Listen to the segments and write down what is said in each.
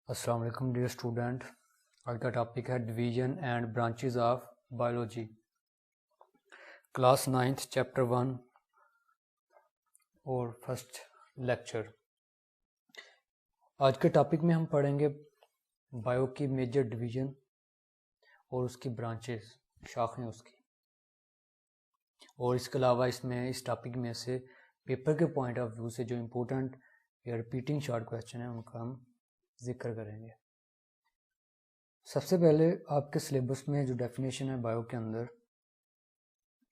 السلام علیکم dear student. آج کا ٹاپک ہے division and branches of biology. Class 9th chapter 1 اور فرسٹ لیکچر. آج کے ٹاپک میں ہم پڑھیں گے بایو کی میجر ڈویژن اور اس کی برانچز، شاخیں اس کی. اور اس کے علاوہ اس ٹاپک میں سے پیپر کے پوائنٹ آف ویو سے جو امپورٹنٹ یا ریپیٹنگ شارٹ کویسچن ہیں ان کا ہم ذکر کریں گے. سب سے پہلے آپ کے سلیبس میں جو ڈیفینیشن ہے بایو کے اندر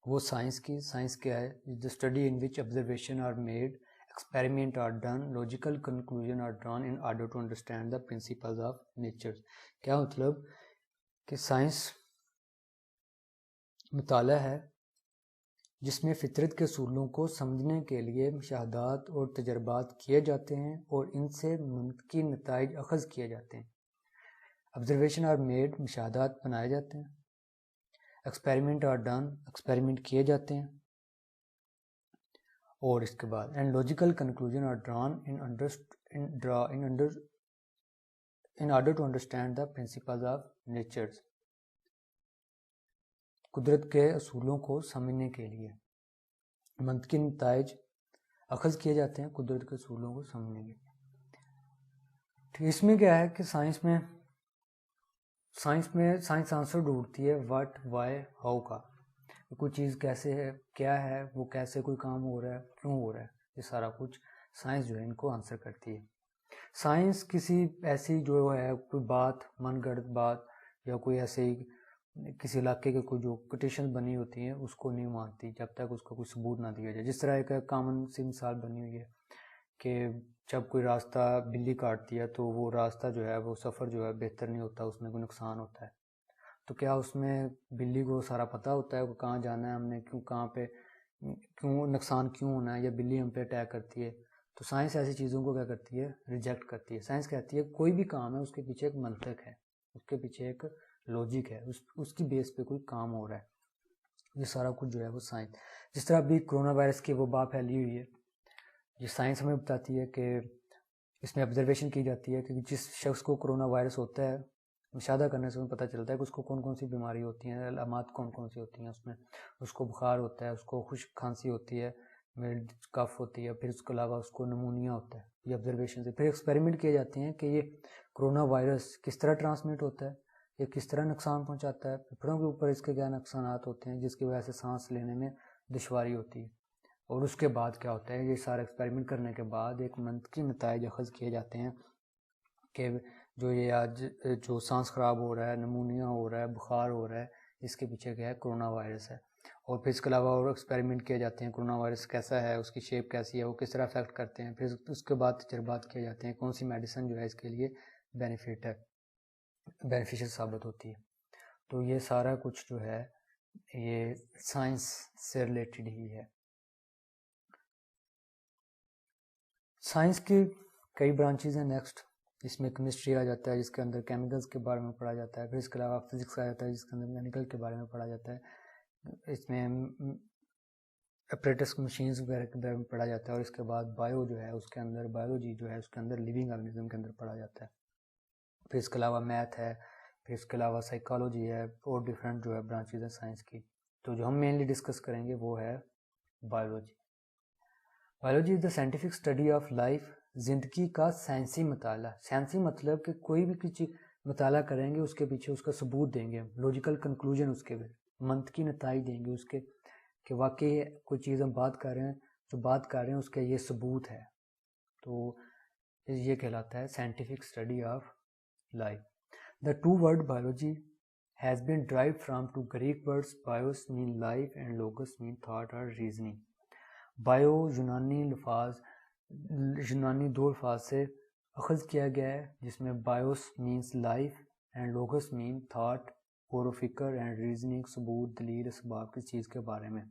وہ سائنس کی. سائنس کیا ہے؟ The study in which observation are made, experiment are done, logical conclusion are drawn in order to understand the principles of nature. کیا مطلب کہ سائنس مطالعہ ہے جس میں فطرت کے اصولوں کو سمجھنے کے لیے مشاہدات اور تجربات کیے جاتے ہیں اور ان سے منطقی نتائج اخذ کیے جاتے ہیں. آبزرویشن آر میڈ، مشاہدات بنائے جاتے ہیں. ایکسپیریمنٹ آر ڈن، ایکسپیریمنٹ کیے جاتے ہیں. اور اس کے بعد and logical conclusion are drawn in order to understand the principles of natures. قدرت کے اصولوں کو سمجھنے کے لیے منطقی نتائج اخذ کیے جاتے ہیں قدرت کے اصولوں کو سمجھنے کے لیے. اس میں کیا ہے کہ سائنس سائنس آنسر ڈھونڈتی ہے واٹ، وائی، ہاؤ کا. کوئی چیز کیسے ہے، کیا ہے، وہ کیسے کوئی کام ہو رہا ہے، کیوں ہو رہا ہے، یہ سارا کچھ سائنس جو ہے ان کو آنسر کرتی ہے. سائنس کسی ایسی جو ہے کوئی بات، من گھڑت بات یا کوئی ایسے کسی علاقے کے کوئی جو کوٹیشن بنی ہوتی ہیں اس کو نہیں مانتی جب تک اس کا کوئی ثبوت نہ دیا جائے. جس طرح ایک کامن سی مثال بنی ہوئی ہے کہ جب کوئی راستہ بلی کاٹتی ہے تو وہ راستہ جو ہے وہ سفر جو ہے بہتر نہیں ہوتا، اس میں کوئی نقصان ہوتا ہے. تو کیا اس میں بلی کو سارا پتہ ہوتا ہے کہ کہاں جانا ہے ہم نے، کیوں، کہاں پہ، کیوں نقصان کیوں ہونا ہے، یا بلی ہم پہ اٹیک کرتی ہے؟ تو سائنس ایسی چیزوں کو کیا کرتی ہے؟ ریجیکٹ کرتی ہے. سائنس کہتی ہے کوئی بھی کام ہے اس کے پیچھے ایک منطق ہے، اس کے پیچھے ایک لوجک ہے، اس کی بیس پہ کوئی کام ہو رہا ہے. یہ سارا کچھ جو ہے وہ سائنس. جس طرح ابھی کرونا وائرس کی وبا پھیلی ہوئی ہے، یہ سائنس ہمیں بتاتی ہے کہ اس میں آبزرویشن کی جاتی ہے کہ جس شخص کو کرونا وائرس ہوتا ہے مشاہدہ کرنے سے ہمیں پتہ چلتا ہے کہ اس کو کون کون سی بیماری ہوتی ہیں، علامات کون کون سی ہوتی ہیں. اس کو بخار ہوتا ہے، اس کو خشک کھانسی ہوتی ہے، کف ہوتی ہے، پھر اس کے علاوہ اس کو نمونیا ہوتا ہے. یہ آبزرویشن سے پھر ایکسپیریمنٹ کیے جاتے ہیں کہ یہ کرونا وائرس کس طرح ٹرانسمٹ ہوتا ہے، یہ کس طرح نقصان پہنچاتا ہے، پھیپھڑوں کے اوپر اس کے کیا نقصانات ہوتے ہیں جس کی وجہ سے سانس لینے میں دشواری ہوتی ہے. اور اس کے بعد کیا ہوتا ہے، یہ سارا ایکسپیریمنٹ کرنے کے بعد ایک منطقی نتائج اخذ کیے جاتے ہیں کہ جو یہ آج جو سانس خراب ہو رہا ہے، نمونیا ہو رہا ہے، بخار ہو رہا ہے، اس کے پیچھے کیا ہے؟ کرونا وائرس ہے. اور پھر اس کے علاوہ اور ایکسپیریمنٹ کیے جاتے ہیں کرونا وائرس کیسا ہے، اس کی شیپ کیسی ہے، وہ کس طرح افیکٹ کرتے ہیں. پھر اس کے بعد تجربات کیے جاتے ہیں کون سی میڈیسن جو ہے اس کے لیے بینیفیشل ثابت ہوتی ہے. تو یہ سارا کچھ جو ہے یہ سائنس سے ریلیٹڈ ہی ہے. سائنس کی کئی برانچز ہیں. نیکسٹ اس میں کیمسٹری آ جاتا ہے جس کے اندر کیمیکلز کے بارے میں پڑھا جاتا ہے. پھر اس کے علاوہ فزکس آ جاتا ہے جس کے اندر میکینیکل کے بارے میں پڑھا جاتا ہے. اس میں اپریٹس مشینز وغیرہ کے بارے میں پڑھا جاتا ہے. اور اس کے بعد بایو جو ہے اس کے اندر بایولوجی جو ہے اس کے اندر لیونگ آرگنزم کے اندر پڑھا جاتا ہے. پھر اس کے علاوہ میتھ ہے، پھر اس کے علاوہ سائیکالوجی ہے، اور ڈفرینٹ جو ہے برانچز ہیں سائنس کی. تو جو ہم مینلی ڈسکس کریں گے وہ ہے biology. Biology is the scientific study of life, زندگی کا سائنسی مطالعہ. سائنسی مطلب کہ کوئی بھی کسی مطالعہ کریں گے اس کے پیچھے اس کا ثبوت دیں گے، لاجیکل کنکلوژن اس کے منطقی نتائج دیں گے اس کے کہ واقعی کوئی چیز ہم بات کر رہے ہیں، جو بات کر رہے ہیں اس کا یہ ثبوت ہے. تو یہ کہلاتا ہے scientific study of life. The two word biology has been derived from two Greek words bios mean life and logos mean thought or reasoning. Bio یونانی دو الفاظ سے اخذ کیا گیا ہے جس میں bios means life and logos mean thought, غور و فکر، اینڈ ریزننگ ثبوت، دلیل، اسباب کسی چیز کے بارے میں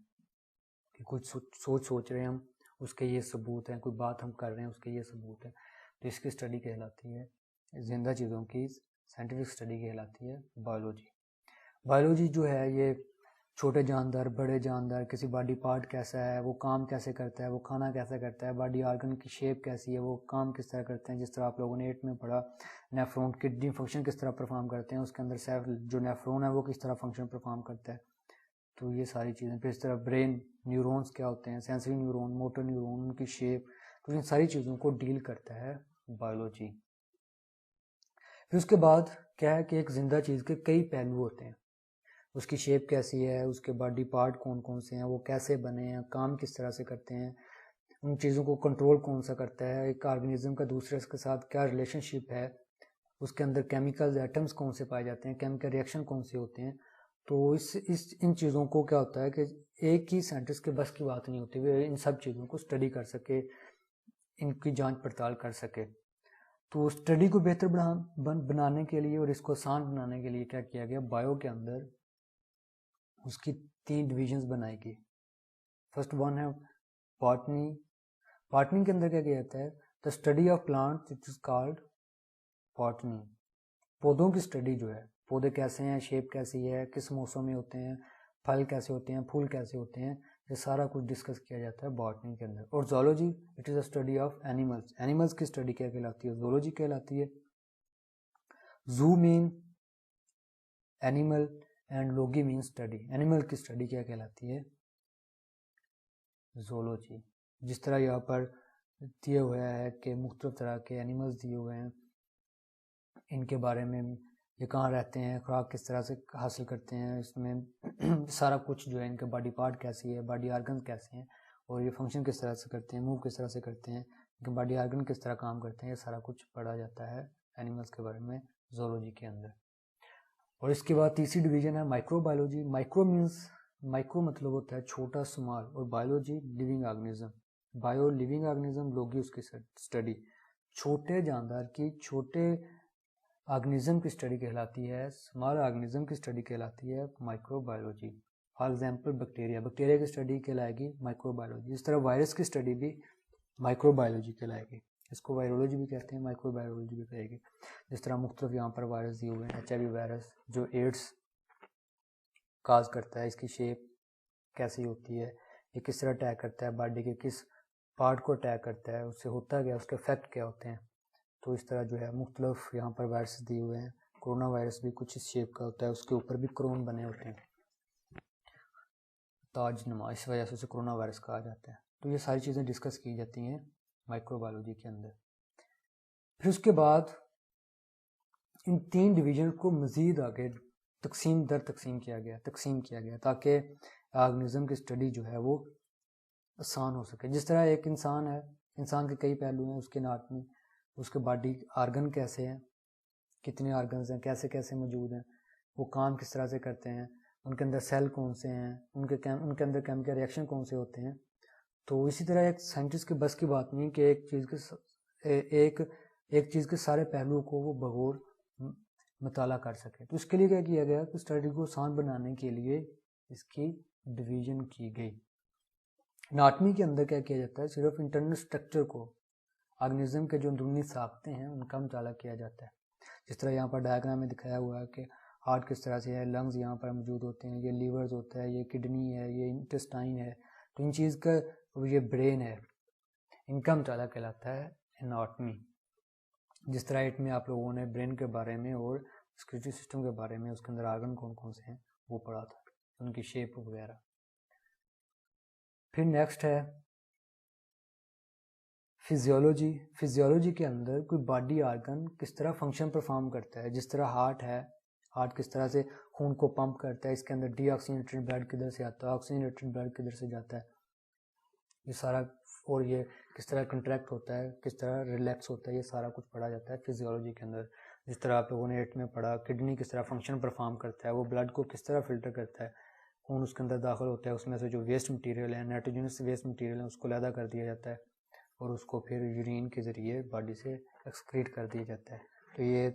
کہ کچھ سوچ رہے ہیں ہم اس کے یہ ثبوت ہیں، کوئی بات ہم کر رہے ہیں اس کے یہ ثبوت ہے. تو اس کی اسٹڈی کہلاتی ہے زندہ چیزوں کی سائنٹیفک اسٹڈی کہلاتی ہے بایولوجی. بایولوجی جو ہے یہ چھوٹے جاندار، بڑے جاندار، کسی باڈی پارٹ کیسا ہے، وہ کام کیسے کرتا ہے، وہ کھانا کیسے کرتا ہے، باڈی آرگن کی شیپ کیسی ہے، وہ کام کس طرح کرتے ہیں. جس طرح آپ لوگوں نے 8 میں پڑھا نیفرون کڈنی فنکشن کس طرح پرفارم کرتے ہیں، اس کے اندر جو نیفرون ہے وہ کس طرح فنکشن پرفارم کرتا ہے. تو یہ ساری چیزیں. پھر اس طرح برین نیورونز کیا ہوتے ہیں، سینسری نیورون، موٹر نیورون، ان کی شیپ. تو ان ساری چیزوں کو ڈیل کرتا ہے بایولوجی. پھر اس کے بعد کیا ہے کہ ایک زندہ چیز کے کئی پہلو ہوتے ہیں. اس کی شیپ کیسی ہے، اس کے باڈی پارٹ کون کون سے ہیں، وہ کیسے بنے ہیں، کام کس طرح سے کرتے ہیں، ان چیزوں کو کنٹرول کون سا کرتا ہے، ایک آرگنیزم کا دوسرے کے ساتھ کیا ریلیشن شپ ہے، اس کے اندر کیمیکل ایٹمز کون سے پائے جاتے ہیں، کیمیکل ریئیکشن کون سے ہوتے ہیں. تو ان چیزوں کو کیا ہوتا ہے کہ ایک ہی سائنٹسٹ کے بس کی بات نہیں ہوتی، وہ ان سب چیزوں کو اسٹڈی کر سکے، ان کی جانچ پڑتال کر سکے. تو اسٹڈی کو بہتر بنانے کے لیے اور اس کو آسان بنانے کے لیے کیا کیا گیا، بایو کے اندر اس کی 3 ڈویژنز بنائی گئی. فرسٹ ون ہے باٹنی. باٹنی کے اندر کیا کیا جاتا ہے، the study of plant it is called botany. پودوں کی اسٹڈی جو ہے، پودے کیسے ہیں، شیپ کیسی ہے، کس موسم میں ہوتے ہیں، پھل کیسے ہوتے ہیں، پھول کیسے ہوتے ہیں، یہ سارا کچھ ڈسکس کیا جاتا ہے باٹنی کے اندر. اور zoology it is a study of animals. Animals کی اسٹڈی کیا کہلاتی ہے، زولوجی کہلاتی ہے. زو مین اینیمل اینڈ لوگی مین اسٹڈی. اینیمل کی اسٹڈی کیا کہلاتی ہے، زولوجی. جس طرح یہاں پر دیا ہوا ہے کہ مختلف طرح کے اینیملز دیے ہوئے ہیں، ان کے بارے میں یہ کہاں رہتے ہیں، خوراک کس طرح سے حاصل کرتے ہیں، اس میں سارا کچھ جو ہے، ان کے باڈی پارٹ کیسی ہے، باڈی آرگن کیسے ہیں، اور یہ فنکشن کس طرح سے کرتے ہیں، موو کس طرح سے کرتے ہیں، ان کے باڈی آرگن کس طرح کام کرتے ہیں، یہ سارا کچھ پڑھا جاتا ہے اینیملز کے بارے میں زولوجی کے اندر. اور اس کے بعد تیسری ڈویژن ہے مائکرو بایولوجی. مائکرو مطلب ہوتا ہے چھوٹا، اسمال، اور biology living organism. Bio living organism, logy اس کی اسٹڈی. چھوٹے جاندار کی، چھوٹے آرگنیزم کی اسٹڈی کہلاتی ہے، اسمال آرگنیزم کی اسٹڈی کہلاتی ہے micro biology. For example bacteria کی اسٹڈی کہلائے گی مائکرو بایولوجی. اس طرح وائرس کی اسٹڈی بھی مائکرو بایولوجی کہلائے گی. اس کو وائرولوجی بھی کہتے ہیں، مائکرو بایولوجی بھی کہے گی. جس طرح مختلف یہاں پر وائرس دیے ہوئے ہیں، HIV وائرس جو ایڈس کاز کرتا ہے، اس کی شیپ کیسی ہوتی ہے، یہ کس طرح اٹیک کرتا ہے، باڈی کے کس پارٹ کو اٹیک کرتا ہے، اس سے ہوتا کیا، اس کے افیکٹ کیا ہوتے ہیں. تو اس طرح جو ہے مختلف یہاں پر وائرس دیے ہوئے ہیں. کرونا وائرس بھی کچھ اس شیپ کا ہوتا ہے، اس کے اوپر بھی کرون بنے ہوتے ہیں، تاج نما، اس وجہ سے اسے کرونا وائرس کہا جاتا ہے. تو یہ ساری چیزیں ڈسکس کی جاتی ہیں مائکرو بایولوجی کے اندر. پھر اس کے بعد ان 3 ڈویژن کو مزید آگے تقسیم کیا گیا تاکہ آرگنیزم کی اسٹڈی جو ہے وہ آسان ہو سکے. جس طرح ایک انسان ہے، انسان کے کئی پہلو ہیں، اس کے اناٹمی، اس کے باڈی آرگن کیسے ہیں، کتنے آرگنز ہیں، کیسے کیسے موجود ہیں، وہ کام کس طرح سے کرتے ہیں، ان کے اندر سیل کون سے ہیں، ان کے اندر کیمیکل ریئیکشن کون سے ہوتے ہیں. تو اسی طرح ایک سائنٹسٹ کے بس کی بات نہیں کہ ایک چیز کے سارے پہلوؤں کو وہ بغور مطالعہ کر سکے. تو اس کے لیے کیا کیا گیا کہ اسٹڈی کو آسان بنانے کے لیے اس کی ڈویژن کی گئی. اناٹمی کے اندر کیا کیا جاتا ہے، صرف انٹرنل اسٹرکچر کو، آرگنیزم کے جو اندرونی ساختیں ہیں ان کا مطالعہ کیا جاتا ہے. جس طرح یہاں پر ڈائیگرام میں دکھایا ہوا ہے کہ ہارٹ کس طرح سے ہے، لنگز یہاں پر موجود ہوتے ہیں، یہ لیورز ہوتا ہے، یہ کڈنی ہے، یہ انٹسٹائن ہے. تو ان چیز کا، یہ برین ہے، ان کا مطالعہ کہلاتا ہے اناٹمی. جس طرح 8 میں آپ لوگوں نے برین کے بارے میں اور سیکریٹری سسٹم کے بارے میں، اس کے اندر آرگن کون کون سے ہیں وہ پڑھا تھا، ان کی شیپ وغیرہ. پھر نیکسٹ ہے فزیولوجی. فزیولوجی کے اندر کوئی باڈی آرگن کس طرح فنکشن پرفارم کرتا ہے. جس طرح ہارٹ ہے، ہارٹ کس طرح سے خون کو پمپ کرتا ہے، اس کے اندر ڈی آکسیجنیٹڈ بلڈ کدھر سے آتا ہے، آکسیجنیٹڈ بلڈ کدھر سے جاتا ہے، یہ سارا. اور یہ کس طرح کنٹریکٹ ہوتا ہے، کس طرح ریلیکس ہوتا ہے، یہ سارا کچھ پڑھا جاتا ہے فزیولوجی کے اندر. جس طرح آپ لوگوں نے 8 میں پڑھا کڈنی کس طرح فنکشن پرفارم کرتا ہے، وہ بلڈ کو کس طرح فلٹر کرتا ہے، خون اس کے اندر داخل ہوتا ہے، اس میں سے جو ویسٹ مٹیریل ہے، نائٹروجنس ویسٹ مٹیریل ہے، اس کو علیحدہ کر دیا جاتا ہے اور اس کو پھر یورین کے ذریعے باڈی سے ایکسکریٹ کر دیا جاتا ہے. تو یہ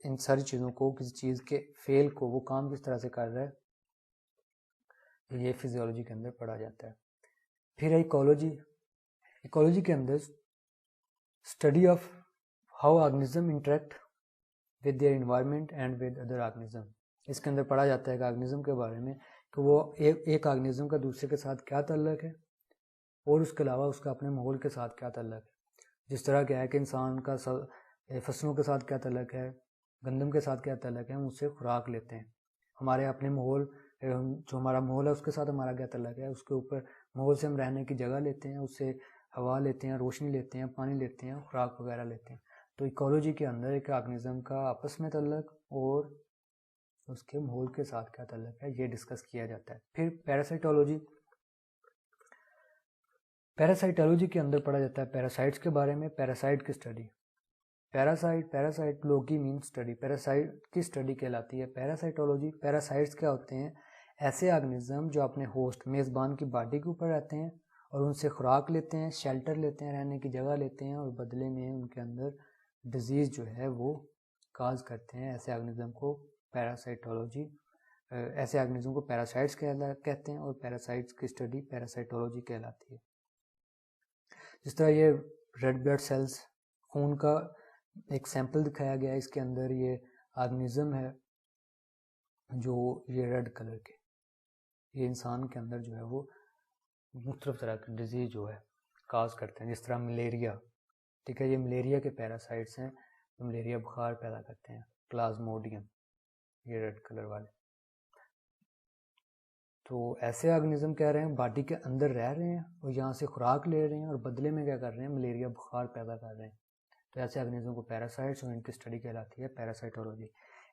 ان ساری چیزوں کو، کسی چیز کے فیل کو وہ کام کس طرح سے کر رہا ہے، یہ فزیولوجی کے اندر پڑھا جاتا ہے. پھر ایکولوجی. ایکولوجی کے اندر study of how organism interact with their environment and with other organism. اس کے اندر پڑھا جاتا ہے کہ آرگنیزم کے بارے میں کہ وہ ایک آرگنزم کا دوسرے کے ساتھ کیا تعلق ہے اور اس کے علاوہ اس کا اپنے ماحول کے ساتھ کیا تعلق ہے. جس طرح کیا ہے کہ انسان کا فصلوں کے ساتھ کیا تعلق ہے, گندم کے ساتھ کیا تعلق ہے, ہم اس سے خوراک لیتے ہیں. ہمارے اپنے ماحول, جو ہمارا ماحول ہے اس کے ساتھ ہمارا کیا تعلق ہے, اس کے اوپر ماحول سے ہم رہنے کی جگہ لیتے ہیں, اس سے ہوا لیتے ہیں, روشنی لیتے ہیں, پانی لیتے ہیں, خوراک وغیرہ لیتے ہیں. تو ایکولوجی کے اندر ایک آرگنزم کا آپس میں تعلق اور اس کے ماحول کے ساتھ کیا تعلق ہے یہ ڈسکس کیا جاتا ہے. پھر پیراسائٹولوجی کے اندر پڑھا جاتا ہے پیراسائٹس کے بارے میں, پیراسائٹ کی اسٹڈی. پیراسائٹ لوگی مین اسٹڈی, پیراسائٹ کی اسٹڈی کہلاتی ہے پیراسائٹولوجی. پیراسائٹس کیا ہوتے ہیں؟ ایسے آرگنزم جو اپنے ہوسٹ میزبان کی باڈی کے اوپر رہتے ہیں اور ان سے خوراک لیتے ہیں, شیلٹر لیتے ہیں, رہنے کی جگہ لیتے ہیں, اور بدلے میں ان کے اندر ڈیزیز جو ہے وہ کاز کرتے ہیں. ایسے آرگنزم کو پیراسائٹس کہتے ہیں, اور پیراسائٹس کی اسٹڈی پیراسائٹولوجی کہلاتی ہے. جس طرح یہ ریڈ بلڈ سیلز, خون کا ایک سیمپل دکھایا گیا ہے, اس کے اندر یہ آرگنزم ہے جو یہ ریڈ کلر کے, یہ انسان کے اندر جو ہے وہ مختلف طرح کے ڈیزیز جو ہے کاز کرتے ہیں. جس طرح ملیریا, ٹھیک ہے, یہ ملیریا کے پیراسائٹس ہیں, ملیریا بخار پیدا کرتے ہیں, پلازموڈیم, یہ ریڈ کلر والے. تو ایسے آرگنزم کہہ رہے ہیں باڈی کے اندر رہ رہے ہیں اور یہاں سے خوراک لے رہے ہیں اور بدلے میں کیا کر رہے ہیں, ملیریا بخار پیدا کر رہے ہیں. تو ایسے آرگنزم کو پیراسائٹس اور ان کی اسٹڈی کہلاتی ہے پیراسائٹولوجی.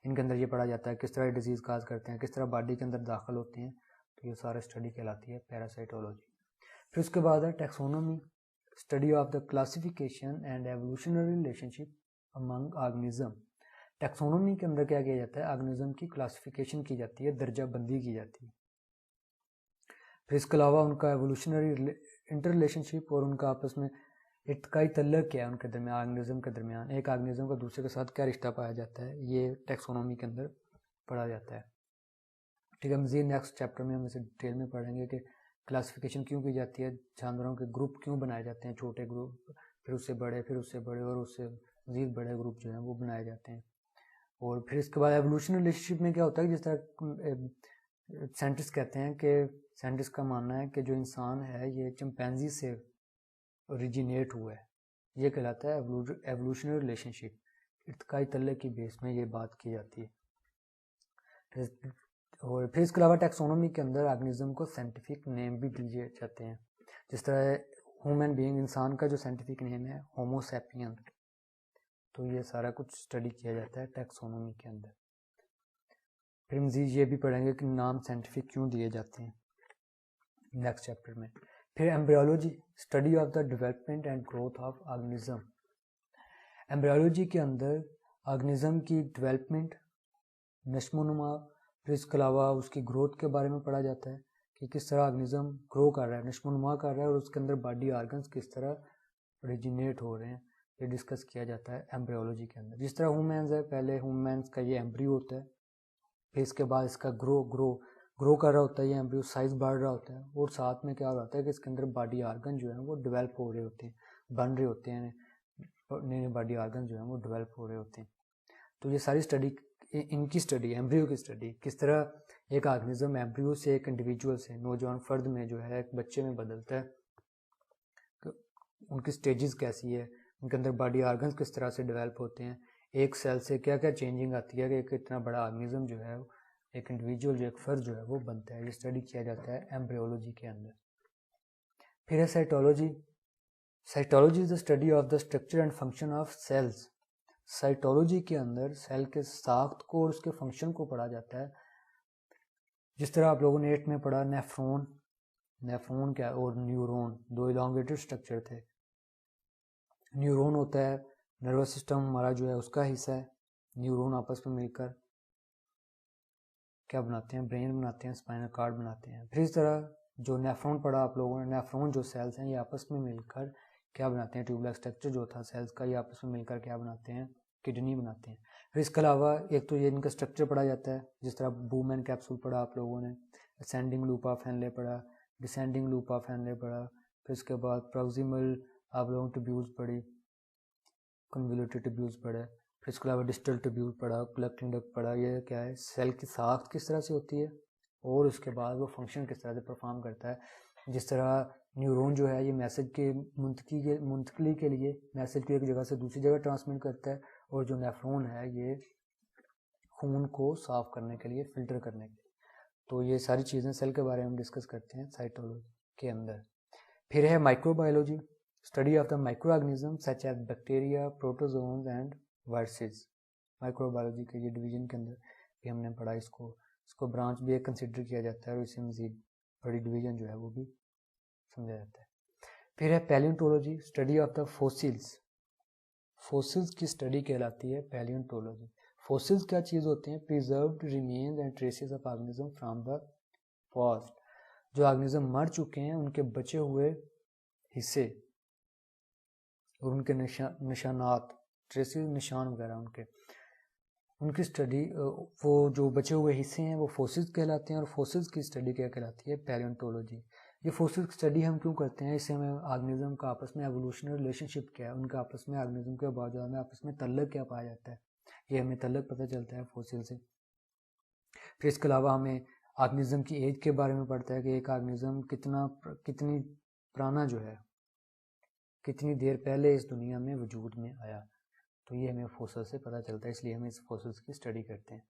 ان کے اندر یہ پڑھا جاتا ہے کس طرح ڈیزیز کاز کرتے ہیں, کس طرح باڈی کے اندر داخل ہوتے ہیں. تو یہ سارا اسٹڈی کہلاتی ہے پیراسائٹولوجی. پھر اس کے بعد ہے taxonomy, study of the classification and evolutionary relation ship Umang organism. Taxonomy کے اندر کیا جاتا ہے, آرگنزم کی کلاسیفیکیشن کی جاتی ہے, درجہ بندی کی جاتی ہے. پھر اس کے علاوہ ان کا ایوولوشنری انٹر ریلیشن شپ اور ان کا آپس میں ارتقائی تعلق کیا ہے ان کے درمیان, آرگنزم کے درمیان, ایک آرگنزم کا دوسرے کے ساتھ کیا رشتہ پایا جاتا ہے, یہ ٹیکسونومی کے اندر پڑھا جاتا ہے. ٹھیک ہے, مزید نیکسٹ چیپٹر میں ہم اسے ڈیٹیل میں پڑھیں گے کہ کلاسیفیکیشن کیوں کی جاتی ہے, جانوروں کے گروپ کیوں بنائے جاتے ہیں, چھوٹے گروپ, پھر اس سے بڑے, پھر اس سے بڑے, اور اس سے مزید بڑے گروپ جو ہیں وہ بنائے جاتے ہیں. اور پھر اس کے بعد ایوولوشنری ریلیشن شپ میں کیا ہوتا ہے, جس طرح سائنٹسٹ کہتے ہیں کہ سائنٹسٹ کا ماننا ہے کہ جو انسان ہے یہ چمپینزی سے اوریجینیٹ ہوا ہے, یہ کہلاتا ہے ایوولوشنری ریلیشن شپ. ارتقائی تعلق کی بیس میں یہ بات کی جاتی ہے. اور پھر اس کے علاوہ ٹیکسونومی کے اندر آرگنزم کو سائنٹیفک نیم بھی دیے جاتے ہیں. جس طرح ہیومن بینگ, انسان کا جو سائنٹیفک نیم ہے ہومو سیپین. تو یہ سارا کچھ اسٹڈی کیا جاتا ہے ٹیکسونومی کے اندر. پھر مزید یہ بھی پڑھیں گے کہ نام سائنٹیفک کیوں دیے جاتے ہیں نیکسٹ چیپٹر میں. پھر embryology, study of the development and growth of organism. Embryology کے اندر آرگنزم کی ڈیولپمنٹ, نشو و نما, پھر اس کے علاوہ اس کی گروتھ کے بارے میں پڑھا جاتا ہے کہ کس طرح آرگنزم گرو کر رہا ہے, نشو و نما کر رہا ہے, اور اس کے اندر باڈی آرگنز کس طرح اوریجینیٹ ہو رہے ہیں, یہ ڈسکس کیا جاتا ہے ایمبریولوجی کے اندر. جس طرح ہومینز ہے, پہلے ہومینز کا یہ ایمبریو ہوتا ہے, پھر اس کے بعد اس کا گرو کر رہا ہوتا ہے, یہ ایمبریو سائز بڑھ رہا ہوتا ہے, اور ساتھ میں کیا ہو رہا ہے کہ اس کے اندر باڈی آرگن جو ہیں وہ ڈیولپ ہو رہے ہوتے ہیں, بن رہے ہوتے ہیں, نئے باڈی آرگن جو ہیں وہ ڈیولپ ہو رہے ہوتے ہیں. تو یہ ساری اسٹڈی, ان کی اسٹڈی, ایمبریو کی اسٹڈی, کس طرح ایک آرگنزم ایمبریو سے ایک انڈیویجول سے, نوجوان فرد میں جو ہے ایک بچے میں بدلتا ہے, ان کی سٹیجز کیسی ہے, ان کے اندر باڈی آرگنز کس طرح سے ڈیولپ ہوتے ہیں, ایک سیل سے کیا کیا چینجنگ آتی ہے کہ ایک اتنا بڑا آرگنزم جو ہے, ایک انڈیویجول, جو ایک فرد جو ہے وہ بنتا ہے. یہ اسٹڈی کیا جاتا ہے ایمبریولوجی کے اندر. پھر ہے cytology. Cytology is the study of the structure and function of cells. Cytology کے اندر سیل کے ساخت کو اور اس کے فنکشن کو پڑھا جاتا ہے. جس طرح آپ لوگوں نے 8 میں پڑھا نیفرون کیا اور نیورون, دو الانگیٹڈ اسٹرکچر تھے. نیورون ہوتا ہے نروس سسٹم ہمارا جو ہے اس کا حصہ ہے. نیورون آپس میں مل کر کیا بناتے ہیں, برین بناتے ہیں, اسپائنل کارڈ بناتے ہیں. پھر اس طرح جو نیفرون پڑھا آپ لوگوں نے, نیفرون جو سیلز ہیں یہ آپس میں مل کر کیا بناتے ہیں, ٹیوبلر اسٹرکچر جو تھا سیلز کا, یہ آپس میں مل کر کیا بناتے ہیں, کڈنی بناتے ہیں. پھر اس کے علاوہ ایک تو یہ ان کا اسٹرکچر پڑھا جاتا ہے, جس طرح بومین کیپسول پڑھا آپ لوگوں نے, اسینڈنگ لوپ آف ہینلے پڑھا, ڈسینڈنگ لوپ آف ہینلے پڑھا. پھر اس کے بعد پروگزیمل آپ لوگوں نے ٹیبیولز پڑھی, کنولیوٹیڈ ٹیبیولز پڑھے. پھر اس کے علاوہ ڈسٹل ٹیبیول پڑھا, کلیکٹنگ ڈکٹ پڑھا. یہ کیا ہے, سیل کی ساخت کس طرح سے ہوتی ہے, اور اس کے بعد وہ فنکشن کس طرح سے پرفارم کرتا ہے. جس طرح نیورون جو ہے یہ میسج کے منتقلی کے لیے میسج کو ایک جگہ سے دوسری جگہ ٹرانسمٹ کرتا ہے, اور جو نیفرون ہے یہ خون کو صاف کرنے کے لیے, فلٹر کرنے کے لیے. تو یہ ساری چیزیں سیل کے بارے میں ہم ڈسکس کرتے ہیں سائٹولوجی کے اندر. پھر ہے microbiology, study of the microorganism such as bacteria, protozoans and viruses. Microbiology کے یہ ڈویژن کے اندر بھی ہم نے پڑھا, اس کو برانچ بھی ایک کنسیڈر کیا جاتا ہے, اور اس سے مزید بڑی ڈویژن جو ہے وہ بھی سمجھا جاتا ہے. پھر ہے palaeontology, study of the fossils. Fossils کی اسٹڈی کہلاتی ہے پیلیونٹولوجی. فوسلز کیا چیز ہوتے ہیں؟ Preserved remains and traces of organism from the past. جو آرگنیزم مر چکے ہیں ان کے بچے ہوئے حصے اور ان کے نشانات, ٹریسز نشان وغیرہ ان کی اسٹڈی, وہ جو بچے ہوئے حصے ہیں وہ فوسلز کہلاتے ہیں, اور فوسلز کی اسٹڈی کیا کہلاتی ہے؟ پیلیونٹولوجی. یہ فوسل اسٹڈی ہم کیوں کرتے ہیں؟ اس سے ہمیں آرگنیزم کا آپس میں ایوولوشنری ریلیشن شپ کیا ہے, ان کا آپس میں آرگنیزم کے باوجود میں آپس میں تعلق کیا پایا جاتا ہے, یہ ہمیں تعلق پتہ چلتا ہے فوسل سے. پھر اس کے علاوہ ہمیں آرگنیزم کی ایج کے بارے میں پڑھتا ہے کہ ایک آرگنیزم کتنی پرانا جو ہے, کتنی دیر پہلے اس دنیا میں وجود میں آیا. تو یہ ہمیں فوسل سے پتہ چلتا ہے, اس لیے ہم اس فوسلس کی اسٹڈی کرتے ہیں.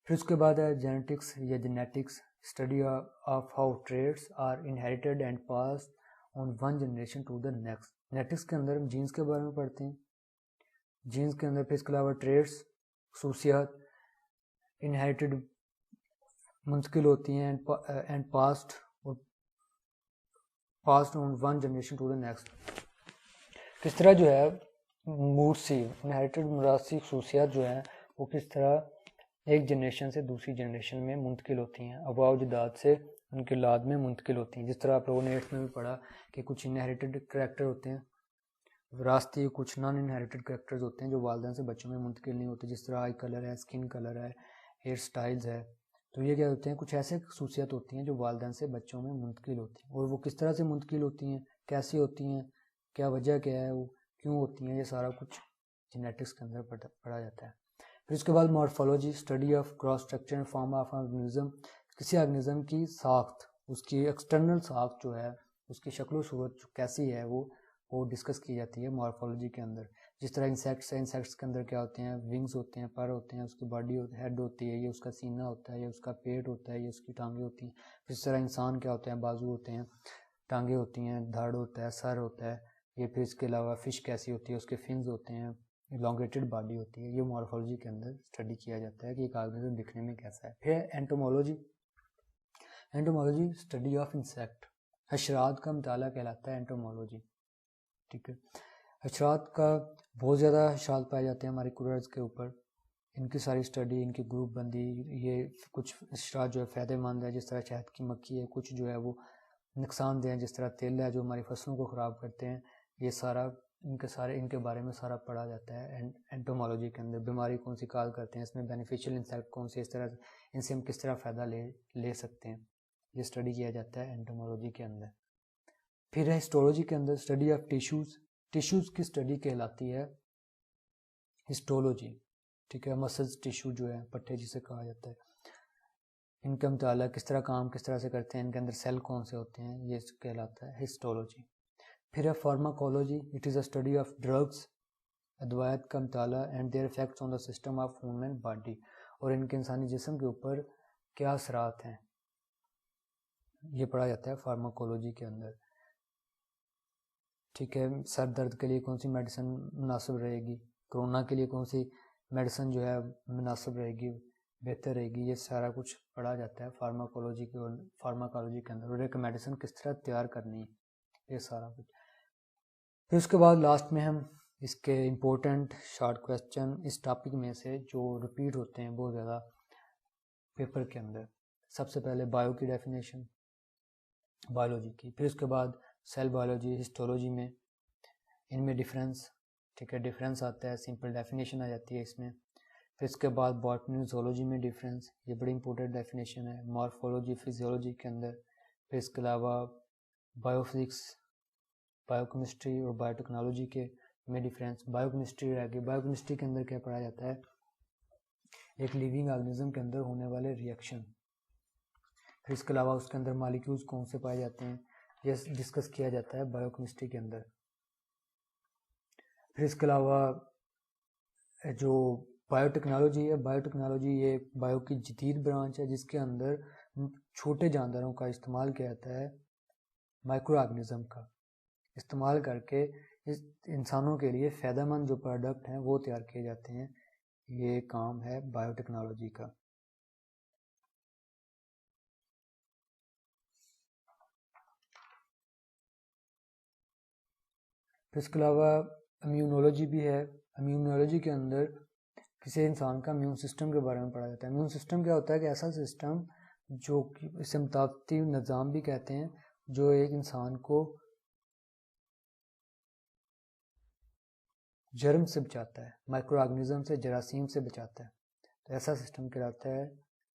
پھر اس کے بعد ہے جینیٹکس یا genetics, study of how traits are inherited and passed on one generation to the next. Genetics کے اندر ہم جینس کے بارے میں پڑھتے ہیں, جینس کے اندر. پھر اس کے علاوہ ٹریٹس, خصوصیات انہیریٹڈ منتقل ہوتی ہیں and passed on one generation to the next. کس طرح جو ہے موراثی انہیریٹڈ موراثی خصوصیات جو ہیں وہ کس طرح ایک جنریشن سے دوسری جنریشن میں منتقل ہوتی ہیں, آباء و اجداد سے ان کے اولاد میں منتقل ہوتی ہیں. جس طرح آپ لوگوں نے 8th میں بھی پڑھا کہ کچھ انہیریٹڈ کریکٹر ہوتے ہیں وراثتی, کچھ نان انہیریٹڈ کریکٹرز ہوتے ہیں جو والدین سے بچوں میں منتقل نہیں ہوتے, جس طرح آئی کلر ہے, اسکن کلر ہے, ہیئر سٹائلز ہے. تو یہ کیا ہوتے ہیں؟ کچھ ایسے خصوصیات ہوتی ہیں جو والدین سے بچوں میں منتقل ہوتی ہیں, اور وہ کس طرح سے منتقل ہوتی ہیں, کیسی ہوتی ہیں, کیا وجہ کیا ہے, وہ کیوں ہوتی ہیں, یہ سارا کچھ جینیٹکس کے اندر پڑھا جاتا ہے. پھر اس کے بعد morphology, study of cross structure and form of organism. کسی آرگنیزم کی ساخت, اس کی ایکسٹرنل ساخت جو ہے, اس کی شکل و صورت کیسی ہے, وہ ڈسکس کی جاتی ہے مارفولوجی کے اندر. جس طرح انسیکٹس ہیں, انسیکٹس کے اندر کیا ہوتے ہیں؟ ونگز ہوتے ہیں, پر ہوتے ہیں, اس کی باڈی ہیڈ ہوتی ہے, یہ اس کا سینہ ہوتا ہے, یہ اس کا پیٹ ہوتا ہے, یہ اس کی ٹانگیں ہوتی ہیں. اس طرح انسان کیا ہوتے ہیں؟ بازو ہوتے ہیں, ٹانگیں ہوتی ہیں, دھڑ ہوتا ہے, سر ہوتا ہے. یہ پھر اس کے علاوہ فش کیسی ہوتی ہے, اس کے فنز ہوتے ہیں, elongated باڈی ہوتی ہے. یہ مارفولوجی کے اندر اسٹڈی کیا جاتا ہے کہ ایک آرگنیزم دکھنے میں کیسا ہے. پھر entomology, entomology study of insect, حشرات کا مطالعہ کہلاتا ہے اینٹومولوجی. ٹھیک ہے, حشرات کا بہت زیادہ حشرات پائے جاتے ہیں ہماری کرہ کے اوپر. ان کی ساری اسٹڈی, ان کی گروپ بندی, یہ کچھ حشرات جو ہے فائدہ مند ہے, جس طرح شہد کی مکھی ہے, کچھ جو ہے وہ نقصان دہ ہیں, جس طرح تیل ہے جو ہماری فصلوں کو خراب کرتے ہیں. یہ سارا ان کے بارے میں سارا پڑھا جاتا ہے اینٹومولوجی کے اندر. بیماری کون سی کال کرتے ہیں, اس میں بینیفیشیل انسیکٹ کون سی, اس طرح ان سے ہم کس طرح فائدہ لے سکتے ہیں, یہ اسٹڈی کیا جاتا ہے اینٹومولوجی کے اندر. پھر ہے ہسٹولوجی کے اندر, اسٹڈی آف ٹیشوز. ٹیشوز کی اسٹڈی کہلاتی ہے ہسٹولوجی. ٹھیک ہے, مسلز ٹیشو جو ہے, پٹھے جسے کہا جاتا ہے, ان کا مطالعہ کس طرح کام کس طرح سے کرتے ہیں, ان کے اندر سیل کون سے ہوتے ہیں, یہ کہلاتا ہے ہسٹولوجی. پھر ہے pharmacology, it is a study of drugs, ادویات کا مطالعہ and their effects on the system of human body, اور ان کے انسانی جسم کے اوپر کیا اثرات ہیں, یہ پڑھا جاتا ہے فارماکولوجی کے اندر. ٹھیک ہے, سر درد کے لیے کون سی میڈیسن مناسب رہے گی, کرونا کے لیے کون سی میڈیسن جو ہے مناسب رہے گی, بہتر رہے گی, یہ سارا کچھ پڑھا جاتا ہے فارماکولوجی کے اندر. اور ایک میڈیسن کس طرح تیار کرنی ہے, یہ سارا کچھ. پھر اس کے بعد لاسٹ میں ہم اس کے امپورٹنٹ شارٹ کویسچن اس ٹاپک میں سے جو ریپیٹ ہوتے ہیں بہت زیادہ پیپر کے اندر. سب سے پہلے بایو کی ڈیفینیشن, بایولوجی کی. پھر اس کے بعد سیل بایولوجی, ہسٹولوجی میں ان میں ڈفرینس. ٹھیک ہے, ڈفرینس آتا ہے, سمپل ڈیفینیشن آ جاتی ہے اس میں. پھر اس کے بعد باٹنی زولوجی میں ڈفرینس, یہ بڑی امپورٹنٹ ڈیفینیشن ہے. مارفولوجی فزیولوجی کے اندر. پھر اس کے علاوہ بایو فزکس, بایو کیمسٹری اور بایو ٹیکنالوجی کے میں ڈفرینس. بایو کیمسٹری رہ گئی, بایو کیمسٹری کے اندر کیا پڑھا جاتا ہے؟ ایک لیونگ آرگنیزم کے اندر ہونے والے ریئیکشن, پھر اس کے علاوہ اس کے اندر مالیکیولز کون سے پائے جاتے ہیں یہ ڈسکس کیا جاتا ہے بایو کیمسٹری کے اندر. پھر اس کے علاوہ جو بایو ٹیکنالوجی ہے، بایو ٹیکنالوجی یہ بایو کی جدید برانچ ہے جس کے اندر چھوٹے جانداروں کا استعمال کیا جاتا ہے، مائکرو آرگنزم کا استعمال کر کے انسانوں کے لیے فائدہ مند جو پروڈکٹ ہیں وہ تیار کیے جاتے ہیں. یہ کام ہے بایو ٹیکنالوجی کا. پھر اس کے علاوہ امیونولوجی بھی ہے. امیونولوجی کے اندر کسی انسان کا امیون سسٹم کے بارے میں پڑھا جاتا ہے. امیون سسٹم کیا ہوتا ہے کہ ایسا سسٹم جو اسے مطابقتی نظام بھی کہتے ہیں، جو ایک انسان کو جرم سے بچاتا ہے، مائکرو آرگنزم سے، جراثیم سے بچاتا ہے. تو ایسا سسٹم کہلاتا ہے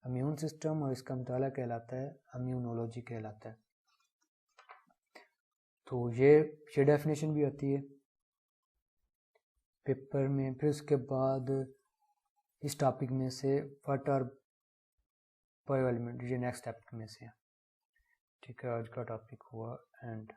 امیون سسٹم، اور اس کا مطالعہ کہلاتا ہے امیونولوجی کہلاتا ہے. تو یہ ڈیفینیشن بھی آتی ہے پیپر میں. پھر اس کے بعد اس ٹاپک میں سے واٹ آر بایو ایلیمنٹ، یہ نیکسٹ ٹاپک میں سے. ٹھیک ہے، آج کا ٹاپک ہوا اینڈ.